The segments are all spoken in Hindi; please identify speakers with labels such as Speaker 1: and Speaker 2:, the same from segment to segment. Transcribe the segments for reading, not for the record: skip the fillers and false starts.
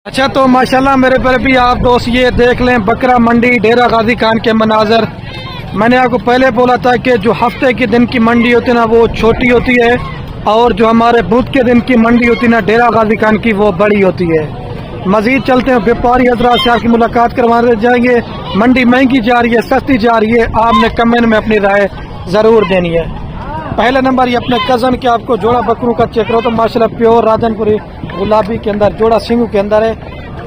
Speaker 1: अच्छा तो माशाल्लाह मेरे पर भी आप दोस्त ये देख लें बकरा मंडी डेरा गाजी खान के मनाजर। मैंने आपको पहले बोला था कि जो हफ्ते के दिन की मंडी होती है ना वो छोटी होती है और जो हमारे बुध के दिन की मंडी होती है ना डेरा गाजी खान की वो बड़ी होती है। मजीद चलते हैं व्यापारी हजरात से आपकी मुलाकात करवाने जाएंगे। मंडी महंगी जा रही है सस्ती जा रही है, आपने कमेंट में अपनी राय ज़रूर देनी है। पहला नंबर ये अपने कज़न के आपको जोड़ा बकरों का चेक करो तो माशाल्लाह प्योर राजनपुरी गुलाबी के अंदर जोड़ा सिंगू के अंदर है।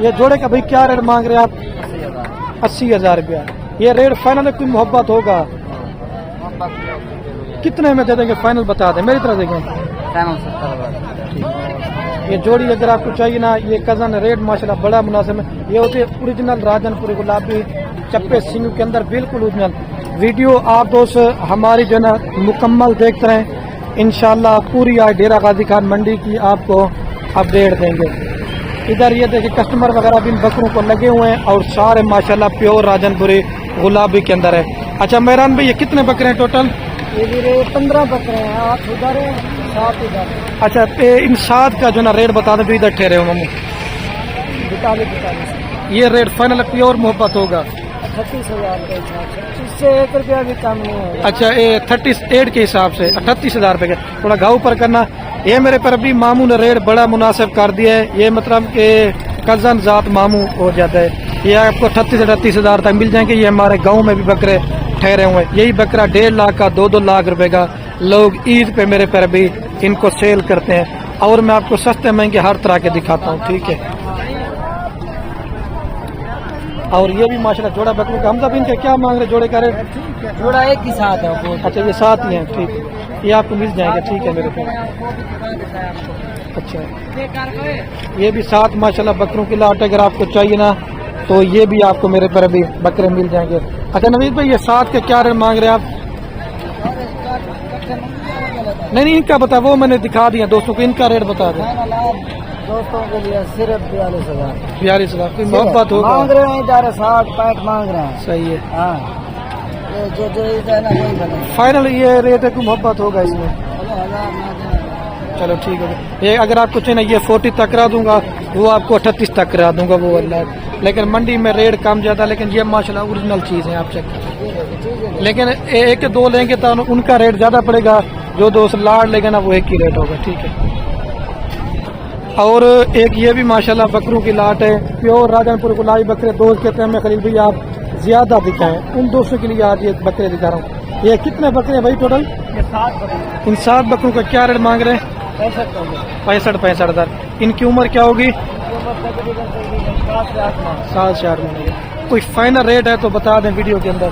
Speaker 1: ये जोड़े का भाई क्या रेट मांग रहे हैं आप? 80,000 रुपया। ये रेट फाइनल है, कोई मोहब्बत होगा? कितने में दे देंगे फाइनल बता दें, मेरी तरफ देंगे। ये जोड़ी अगर आपको चाहिए ना, ये कज़न रेट माशाल्लाह बड़ा मुनासिब है। ये होती है ओरिजिनल राजनपुरी गुलाबी चप्पे सिंगू के अंदर, बिल्कुल ओरिजिनल। वीडियो आप दोस्त हमारी जो है ना मुकम्मल देखते रहें, इंशाल्लाह पूरी आज डेरा गाजी खान मंडी की आपको अपडेट देंगे। इधर ये देखिए कस्टमर वगैरह भी इन बकरों को लगे हुए हैं और सारे माशाल्लाह प्योर राजनपुरी गुलाबी के अंदर है। अच्छा मेहरान भाई ये कितने बकरे हैं टोटल?
Speaker 2: ये 15 बकरे हैं, 8 उधर है 7 इधर।
Speaker 1: अच्छा इन 7 का जो ना रेट बता दें तो इधर ठहरे हो मामू।
Speaker 2: 42
Speaker 1: ये रेट फाइनल प्योर मोहब्बत होगा?
Speaker 2: 36,000 के हिसाब से, इससे 1 रुपया भी कम नहीं होगा।
Speaker 1: अच्छा ये 38 के हिसाब से 38,000 रुपये का थोड़ा घाव पर करना। ये मेरे पर अभी मामू ने रेट बड़ा मुनासिब कर दिया है। ये मतलब कि कज़न जात मामू हो जाता है। ये आपको 38,000 तक मिल जाएंगे। ये हमारे गांव में भी बकरे ठहरे हुए हैं। यही बकरा 1.5 लाख का 2-2 लाख रुपए का लोग ईद पे मेरे पर भी इनको सेल करते हैं और मैं आपको सस्ते महंगे हर तरह के दिखाता हूँ, ठीक है। और ये भी माशाल्लाह जोड़ा बकरों का हमजा भी इनके क्या मांग रहे जोड़े का रेट?
Speaker 2: जोड़ा एक ही साथ है।
Speaker 1: अच्छा ये 7 ही हैं, ठीक। ये आपको मिल जाएंगे, ठीक है मेरे पास। अच्छा ये भी 7 माशाल्लाह बकरों की लाट अगर आपको चाहिए ना तो ये भी आपको मेरे पर अभी बकरे मिल जाएंगे। अच्छा नवीद भाई ये 7 के क्या रेट मांग रहे हैं आप? नहीं इनका बता, वो मैंने दिखा दिया दोस्तों को, इनका रेट बता दें।
Speaker 2: दोस्तों के लिए सिर्फ 42,000।
Speaker 1: 42,000 की मोहब्बत होगा?
Speaker 2: मांग रहे हैं 60-65 मांग रहे हैं।
Speaker 1: सही है।
Speaker 2: हाँ जो है ना वही बने।
Speaker 1: फाइनल ये रेट है कि मोहब्बत होगा इसमें? चलो ठीक है। ये अगर आपको चाहिए ना ये 40 तक करा दूंगा, वो आपको 38 तक करा दूंगा वो अल्लाह। लेकिन मंडी में रेट कम ज्यादा, लेकिन ये माशाल्लाह ओरिजिनल चीज है आप चेक। लेकिन 1-2 लेंगे तो उनका रेट ज्यादा पड़ेगा, जो दोस्त लाड़ लेगा ना वो एक ही रेट होगा, ठीक है। और एक ये भी माशाल्लाह बकरों की लाट है, प्योर राजनपुर गुलाबी बकरे। दोस्त कहते हैं मैं खलील भाई आप ज्यादा दिखाएं, उन दोस्तों के लिए आज ये बकरे दिखा रहा हूँ। ये कितने बकरे हैं भाई टोटल?
Speaker 2: 7 बकरे।
Speaker 1: इन 7 बकरों का क्या रेट मांग रहे हैं? 65 हज़ार। इनकी उम्र क्या होगी? 7 से 8 महीने। कोई फाइनल रेट है तो बता दें वीडियो के अंदर।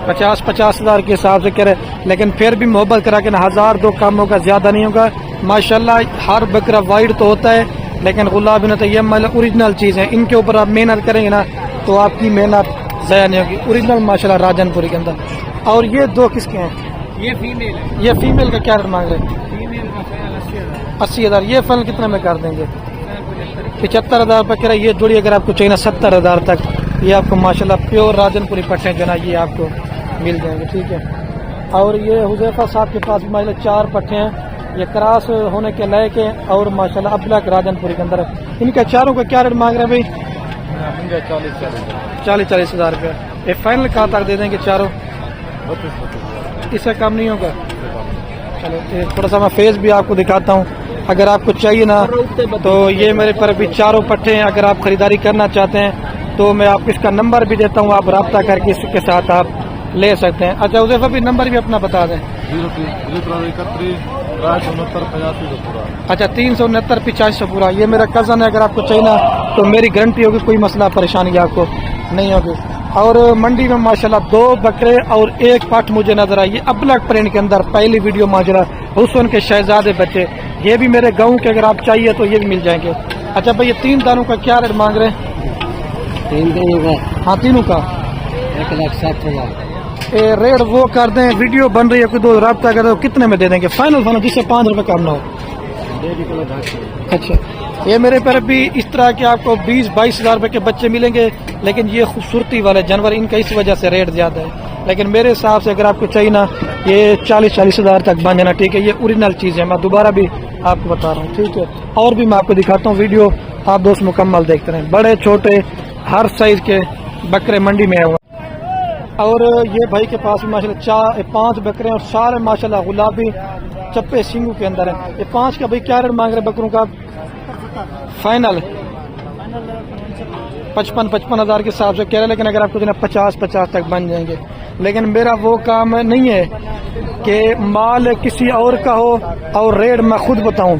Speaker 1: 50 हज़ार के हिसाब से कह रहे, लेकिन फिर भी मोहब्बत करा के ना 1,000-2 कम होगा, ज्यादा नहीं होगा। माशाल्लाह हर बकरा वाइट तो होता है लेकिन गुलाबी ना तो ये मतलब ओरिजिनल चीज है। इनके ऊपर आप मेहनत करेंगे ना तो आपकी मेहनत ज़ाया नहीं होगी। ओरिजिनल माशाल्लाह राजनपुरी के अंदर। और ये 2 किसके हैं?
Speaker 2: ये फीमेल है।
Speaker 1: ये फीमेल का क्या रेट मांग रहे हैं?
Speaker 2: फीमेल का
Speaker 1: 80,000। ये फल कितने में कर देंगे? 75,000 रुपये कह रहे। ये जोड़ी अगर आपको चाहिए ना 70,000 तक, ये आपको माशाल्लाह प्योर राजनपुरी पट्टे जो ना ये आपको मिल जाएंगे, ठीक है। और ये हुज़ैफा साहब के पास माशाल्लाह 4 पट्टे हैं, ये क्रॉस होने के लायक है और माशाल्लाह अब्लक राजनपुरी के अंदर है। इनका चारों का क्या रेट मांग रहे हैं भाई? 40 हज़ार रुपया। ये फाइनल कहाँ तक दे देंगे चारों? इससे कम नहीं होगा? चलो थोड़ा सा मैं फेस भी आपको दिखाता हूँ, अगर आपको चाहिए ना तो ये मेरे पर अभी 4 पट्टे हैं। अगर आप खरीदारी करना चाहते हैं तो मैं आपको इसका नंबर भी देता हूँ, आप रब्ता करके इसके साथ आप ले सकते हैं। अच्छा उसे भी नंबर भी अपना बता दें। 369-85 पूरा। ये मेरा कज़न है, अगर आपको चाहिए ना तो मेरी गारंटी होगी, कोई मसला परेशानी आपको नहीं होगी। और मंडी में माशाल्लाह 2 बकरे और 1 पाठ मुझे नजर आई, ये अब्लक प्रिंट के अंदर पहली वीडियो माशाल्लाह हुसैन के शहजादे बच्चे। ये भी मेरे गाँव के, अगर आप चाहिए तो ये भी मिल जाएंगे। अच्छा भाई ये 3 दानों का क्या रेट मांग रहे हैं?
Speaker 2: 3 का?
Speaker 1: हाँ तीनों का
Speaker 2: 1,60,000।
Speaker 1: रेट वो कर दें, वीडियो बन रही है, कोई 2 रब्ता कर दो, कितने में दे देंगे फाइनल जिससे 5 रुपये कम ना हो? अच्छा ये मेरे पर भी इस तरह के आपको 20-22 हज़ार रुपये के बच्चे मिलेंगे, लेकिन ये खूबसूरती वाले जानवर इनका इस वजह से रेट ज्यादा है। लेकिन मेरे हिसाब से अगर आपको चाहिए ना ये 40 हज़ार तक बन जाना, ठीक है। ये ओरिजिनल चीज़ है, मैं दोबारा भी आपको बता रहा हूँ, ठीक है। और भी मैं आपको दिखाता हूँ वीडियो आप दोस्त मुकम्मल देखते रहें, बड़े छोटे हर साइज के बकरे मंडी में आए हुए हैं। और ये भाई के पास माशाल्लाह 5 बकरे हैं और सारे माशाल्लाह गुलाबी चप्पे सिंगू के अंदर है। ये 5 का भाई क्या रेट मांग रहे बकरों का? फाइनल 55 हज़ार के हिसाब से कह रहे, लेकिन अगर आपको जो 50 तक बन जाएंगे। लेकिन मेरा वो काम नहीं है कि माल किसी और का हो और रेट मैं खुद बताऊं।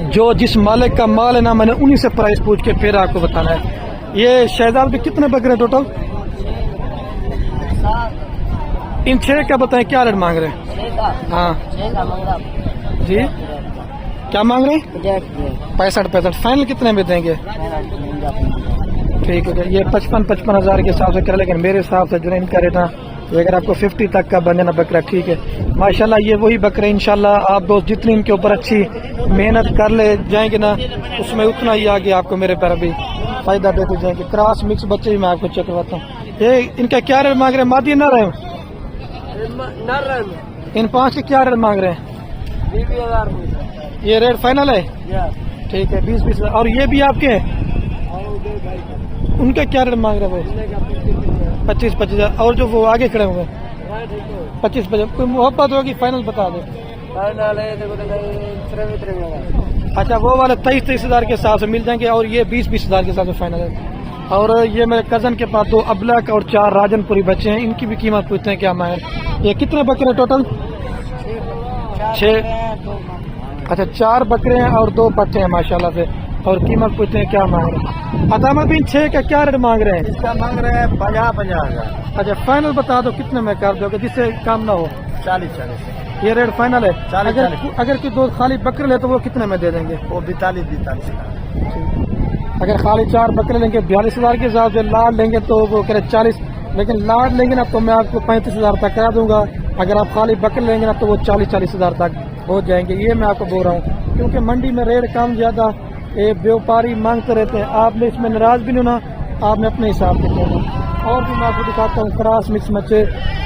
Speaker 1: जो जिस मालिक का माल है ना, मैंने उन्हीं से प्राइस पूछ के फिर आपको बताना है। ये शहजाद पे कितने बकरे टोटल? इन 6 का बताएं क्या रेट मांग रहे हैं? हाँ जी, क्या मांग रहे हैं? 65 फाइनल कितने में देंगे? ठीक है, ये 55 हज़ार के हिसाब से कर, लेकिन मेरे हिसाब से जो है इनका रेट ना, ये अगर आपको 50 तक का बन जाना बकरा ठीक है। माशाल्लाह ये वही बकरे इंशाल्लाह आप दोस्त जितनी इनके ऊपर अच्छी मेहनत कर ले जाएंगे ना, उसमें उतना ही आगे आपको मेरे पर अभी फायदा देते जाएंगे। क्रॉस मिक्स बच्चे भी मैं आपको चेक करवाता हूँ। ये इनका क्या रेट मांग रहे हैं? मादी न रहे इन 5 के क्या रेट मांग रहे हैं?
Speaker 2: 20,000
Speaker 1: ये रेट फाइनल है? ठीक है, 20 और ये भी आपके हैं? उनका क्या रेट मांग रहे हैं? 25 और जो वो आगे खड़े हुए 25 कोई मोहब्बत होगी फाइनल बता दो। अच्छा, वो वाले 23 हज़ार के हिसाब से मिल जाएंगे और ये 20 हज़ार के हिसाब से फाइनल है। और ये मेरे कजन के पास 2 अबलक और 4 राजनपुरी बच्चे हैं, इनकी भी कीमत पूछते हैं क्या मांग। ये कितने बकरे टोटल? 6। अच्छा, 4 बकरे हैं और 2 बच्चे हैं माशाल्लाह से, और कीमत पूछते हैं क्या मांग रहे हैं। अदामत बिन 6 का क्या रेट मांग रहे हैं?
Speaker 2: इसका मांग रहे हैं 50 हज़ार।
Speaker 1: अच्छा, फाइनल बता दो कितने में कर दोगे जिससे काम ना हो?
Speaker 2: 40
Speaker 1: ये रेट फाइनल है?
Speaker 2: 40।
Speaker 1: अगर कोई 2 खाली बकरे ले तो वो कितने में दे देंगे?
Speaker 2: वो 42।
Speaker 1: अगर खाली 4 बकरे लेंगे 42 हज़ार के हिसाब से, लाड लेंगे तो वो कह रहे 40, लेकिन लाड लेंगे ना तो मैं आपको 35 हज़ार तक करा दूंगा। अगर आप खाली बकरे लेंगे ना तो वो 40 हज़ार तक हो जाएंगे। ये मैं आपको बोल रहा हूँ, क्योंकि मंडी में रेट कम ज्यादा ये व्यापारी मांगते रहते हैं। आपने इसमें नाराज भी नहीं होना, आपने अपने हिसाब से करना। और भी मैं आपको दिखाता हूँ क्रॉस मिक्स बच्चे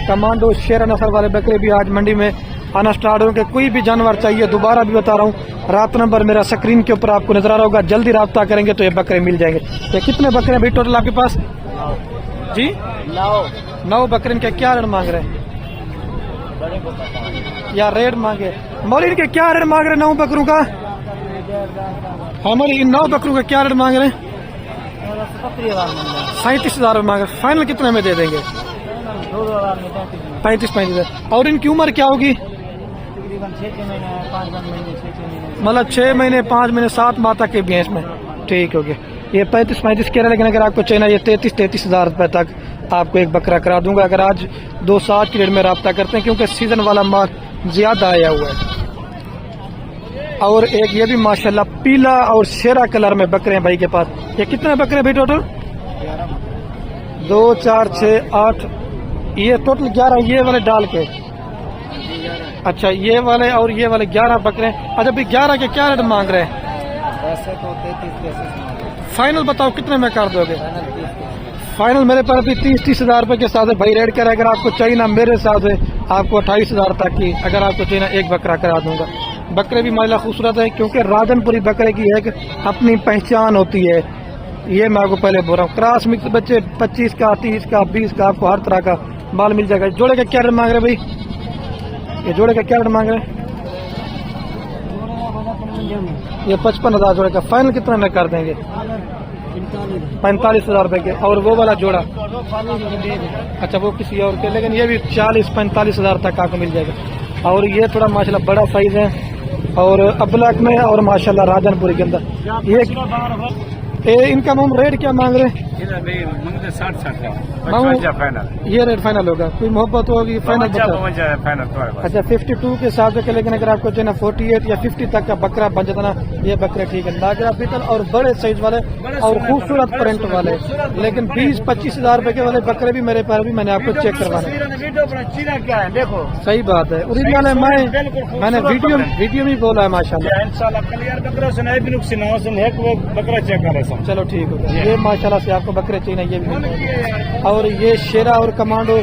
Speaker 1: कमांडो शेर नस्ल वाले बकरे भी आज मंडी में आना स्टार्ट होंगे। कोई भी जानवर चाहिए, दोबारा भी बता रहा हूँ, रात नंबर मेरा स्क्रीन के ऊपर आपको नजर आ रहा होगा, जल्दी रब्ता करेंगे तो ये बकरे मिल जाएंगे। ये कितने बकरे हैं भाई टोटल आपके पास? जी 9 बकरे। इनके क्या रेट मांग रहे हैं या रेट मांगे? मौली इनके क्या रेट मांग रहे हैं 9 बकरों का? हमारे इन 9 बकरों का क्या रेट मांग रहे हैं? 37 हज़ार मांग रहे। फाइनल कितने में दे देंगे? 35 और इनकी उम्र क्या होगी? मतलब 6 महीने 5 महीने 7 माह तक के भी हैं इसमें। ठीक हो गया, ये 35 कह रहे हैं, लेकिन अगर आपको चाहिए ये 33 हज़ार रुपये तक आपको एक बकरा करा दूंगा। अगर आज 2 की रेट में रब्ता करते हैं, क्योंकि सीजन वाला माल ज्यादा आया हुआ है। और एक ये भी माशाल्लाह पीला और शेरा कलर में बकरे हैं भाई के पास। ये कितने बकरे भाई टोटल? 2 4 6 8, ये टोटल 11 ये वाले डाल के। अच्छा, ये वाले और ये वाले 11 बकरे हैं। अच्छा भाई 11 के क्या रेट मांग रहे हैं?
Speaker 2: ऐसे तो 33
Speaker 1: फाइनल बताओ कितने में कर दोगे? फाइनल मेरे पास भी 30 हज़ार रुपये के साथ भाई रेट कर। अगर आपको चाहिए ना मेरे साथ आपको 28 हज़ार तक की, अगर आपको चाहिए ना एक बकरा करा दूंगा। बकरे भी माशाल्लाह खूबसूरत है, क्योंकि राजनपुरी बकरे की एक अपनी पहचान होती है। ये मैं आपको पहले बोल रहा हूँ। क्रॉस मिक्स बच्चे 25 का 30 का 20 का आपको हर तरह का माल मिल जाएगा। जोड़े का क्या रेट मांग रहे भाई? ये जोड़े का क्या रेट मांग रहे हैं? ये 55 हज़ार जोड़े का। फाइनल कितना में कर देंगे? 45 हज़ार रुपये के। और वो वाला जोड़ा? अच्छा, वो किसी और के, लेकिन ये भी 40-45 हज़ार तक आपको मिल जाएगा। और ये थोड़ा माशाल्लाह बड़ा साइज है और अबलक में है और माशाल्लाह राजनपुरी के अंदर। ये इनका हम रेट क्या मांग रहे हैं?
Speaker 2: 60 फाइनल।
Speaker 1: ये रेट फाइनल होगा? कोई मोहब्बत होगी फाइनल? अच्छा, 52 के हिसाब से, लेकिन अगर आपको चाहिए ना 48 या 50 तक का बकरा बन जाता ना, ये बकरे ठीक है। नागरा पीतल और बड़े साइज वाले और खूबसूरत प्रिंट वाले। लेकिन 20-25 हज़ार रुपए के वाले बकरे भी मेरे पास भी मैंने आपको चेक करवाना
Speaker 2: क्या है देखो।
Speaker 1: सही बात है, ओरिजिनल है। मैंने वीडियो में बोला है माशाल्लाह। चलो ठीक हो गया। ये माशाल्लाह से आपको बकरे चाहिए, ये भी मिल जाएंगे। और ये शेरा और कमांडो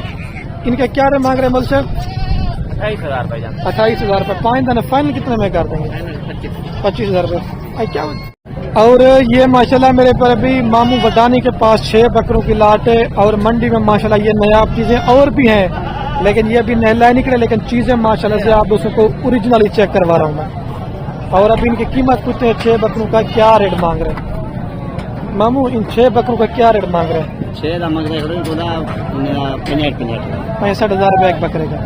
Speaker 1: इनके क्या रेट मांग रहे हैं मल से?
Speaker 2: 28 हज़ार भाई।
Speaker 1: 28 हज़ार रुपये। 5 दाने फाइनल कितने में कर देंगे? 25 हज़ार रुपये। क्या और ये माशाल्लाह मेरे पर अभी मामू वडानी के पास 6 बकरों की लाट है और मंडी में माशाल्लाह ये नायाब चीज़ें और भी हैं, लेकिन ये अभी नहला निकले, लेकिन चीज़ें माशाल्लाह से आप दोस्तों को ओरिजिनली चेक करवा रहा हूँ मैं। और अभी इनकी कीमत कुछ है, 6 बकरों का क्या रेट मांग रहे हैं मामू? इन 6 बकरों का क्या रेट मांग रहे हैं? 65,000 रुपये एक बकरे का।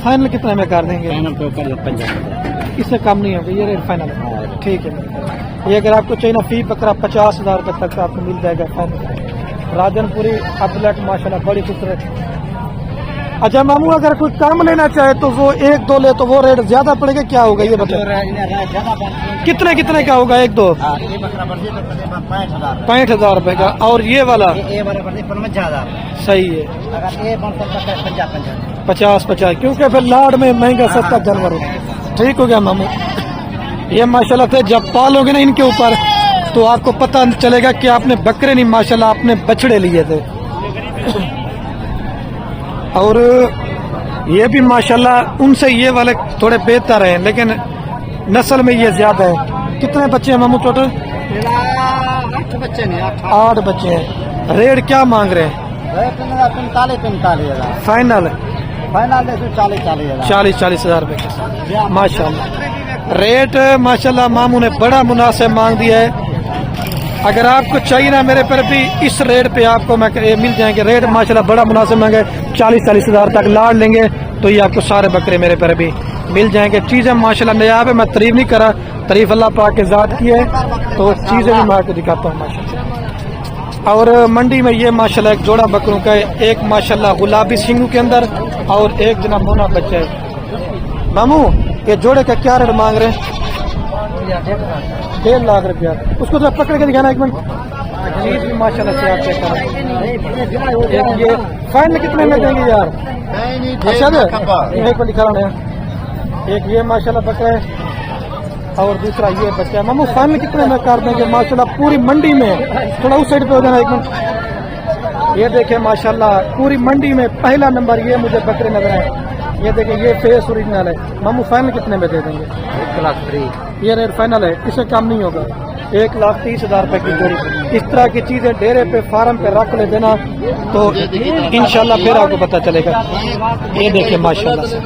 Speaker 1: फाइनल कितने में कर देंगे? इससे कम नहीं होगा, ये रेट फाइनल है। ठीक है, ये अगर आपको चाहिए ना फी बकरा 50,000 रुपये तक आपको मिल जाएगा फाइनल। राजनपुरी अपलेट माशाल्लाह बड़ी खूबसूरत। अच्छा मामू, अगर कोई काम लेना चाहे तो वो 1-2 ले तो वो रेट ज्यादा पड़ेगा, क्या होगा ये बताओ? कितने कितने का होगा 1-2? 65,000 रुपये का। और ये वाला
Speaker 2: 55,000
Speaker 1: सही है, 50-50, क्योंकि फिर लाड में महंगा सस्ता जानवर हो। ठीक हो गया मामू। ये माशाल्लाह से जब पालोगे ना इनके ऊपर तो आपको पता चलेगा कि आपने बकरे नहीं माशाल्लाह आपने बछड़े लिए थे। और ये भी माशाल्लाह उनसे ये वाले थोड़े बेहतर हैं, लेकिन नस्ल में ये ज्यादा है। कितने बच्चे हैं मामू टोटल?
Speaker 2: 8 बच्चे नहीं,
Speaker 1: 8 बच्चे हैं। रेट क्या मांग रहे हैं?
Speaker 2: 45,000
Speaker 1: फाइनल?
Speaker 2: फाइनल 40,000
Speaker 1: 40,000 रुपये के माशाल्लाह। रेट माशाल्लाह मामू ने बड़ा मुनासिब मांग दिया है। अगर आपको चाहिए ना मेरे पर भी इस रेट पे आपको मैं मिल जाएंगे। रेट माशाल्लाह बड़ा मुनासिब मांगे, 40,000 तक लाड़ लेंगे तो ये आपको सारे बकरे मेरे पर भी मिल जाएंगे। चीज़ें माशाल्लाह नायाब है, मैं तारीफ नहीं करा, तारीफ अल्लाह पाक के ज़ात की है, तो चीज़ें भी मैं आपको दिखाता हूँ माशाल्लाह। और मंडी में ये माशाल्लाह एक जोड़ा बकरों का है, एक माशाल्लाह गुलाबी सिंगू के अंदर और एक जना मोना बच्चा है। मामू ये जोड़े का क्या रेट मांग रहे हैं? 1.5 लाख रुपया। उसको तो पकड़ के दिखाना एक मिनट। चीज भी माशाल्लाह से आप चेक करें। ये फाइनल कितने में देंगे यार? अच्छा एक पर दिखा रहा हूँ। एक ये माशाल्लाह बकरा है और दूसरा ये बच्चा है। मामू फाइनल कितने में कर देंगे माशाल्लाह पूरी मंडी में? थोड़ा उस साइड पे हो जाना एक मिनट। ये देखे माशाल्लाह पूरी मंडी में पहला नंबर ये मुझे बकरे नजर आए। ये देखें ये फेस ओरिजिनल है। मामू फाइनल कितने में दे देंगे?
Speaker 2: 1,03,000
Speaker 1: ये रेट फाइनल है, इससे कम नहीं होगा। 1,30,000 रुपए की जोड़ी। इस तरह की चीजें डेरे पे फार्म पे रख ले देना तो इंशाल्लाह फिर आपको पता चलेगा। ये देखिए माशाल्लाह से।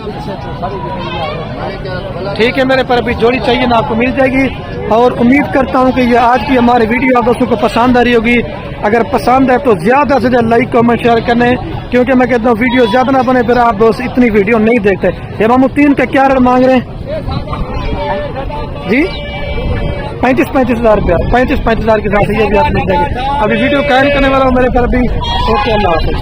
Speaker 1: ठीक है, मेरे पर अभी जोड़ी चाहिए ना आपको मिल जाएगी। और उम्मीद करता हूँ कि ये आज की हमारी वीडियो आप दोस्तों को पसंद आ रही होगी। अगर पसंद है तो ज्यादा से ज्यादा लाइक कमेंट शेयर करने, क्योंकि मैं कहता हूँ वीडियो ज्यादा ना बने फिर आप दोस्त इतनी वीडियो नहीं देखते। ये मामू 3 का क्या रेट मांग रहे हैं जी? 35,000 रुपया। 35,000 के साथ ये भी आप मिल जाएगी। अभी वीडियो कायम करने वाला हूँ मेरे पर अभी। ओके, अल्लाह हाफिज़।